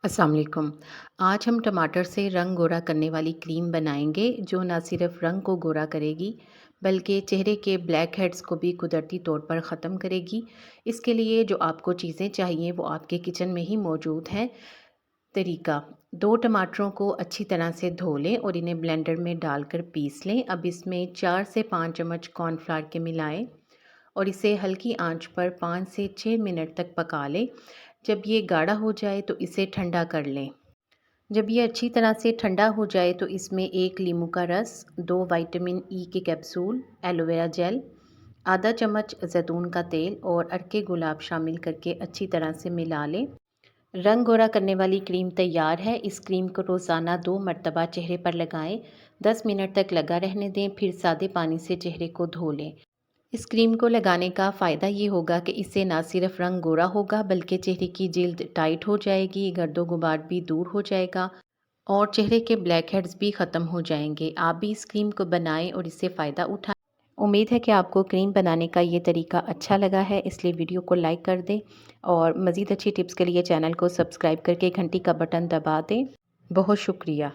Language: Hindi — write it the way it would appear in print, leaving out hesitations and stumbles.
अस्सलाम वालेकुम। आज हम टमाटर से रंग गोरा करने वाली क्रीम बनाएंगे जो न सिर्फ रंग को गोरा करेगी बल्कि चेहरे के ब्लैक हेड्स को भी कुदरती तौर पर ख़त्म करेगी। इसके लिए जो आपको चीज़ें चाहिए वो आपके किचन में ही मौजूद हैं। तरीका: 2 टमाटरों को अच्छी तरह से धो लें और इन्हें ब्लेंडर में डालकर पीस लें। अब इसमें 4 से 5 चम्मच कॉर्नफ्लावर के मिलाएं और इसे हल्की आंच पर 5 से 6 मिनट तक पका लें। जब ये गाढ़ा हो जाए तो इसे ठंडा कर लें। जब ये अच्छी तरह से ठंडा हो जाए तो इसमें 1 नींबू का रस, 2 विटामिन ई के कैप्सूल, एलोवेरा जेल, आधा चम्मच जैतून का तेल और अर्के गुलाब शामिल करके अच्छी तरह से मिला लें। रंग गोरा करने वाली क्रीम तैयार है। इस क्रीम को रोज़ाना 2 मरतबा चेहरे पर लगाएं। 10 मिनट तक लगा रहने दें, फिर सादे पानी से चेहरे को धो लें। इस क्रीम को लगाने का फ़ायदा ये होगा कि इससे ना सिर्फ रंग गोरा होगा बल्कि चेहरे की जिल्द टाइट हो जाएगी, गर्दो गुबार भी दूर हो जाएगा और चेहरे के ब्लैक हेड्स भी ख़त्म हो जाएंगे। आप भी इस क्रीम को बनाएं और इससे फ़ायदा उठाएं। उम्मीद है कि आपको क्रीम बनाने का ये तरीका अच्छा लगा है, इसलिए वीडियो को लाइक कर दें और मज़ीद अच्छी टिप्स के लिए चैनल को सब्सक्राइब करके घंटी का बटन दबा दें। बहुत शुक्रिया।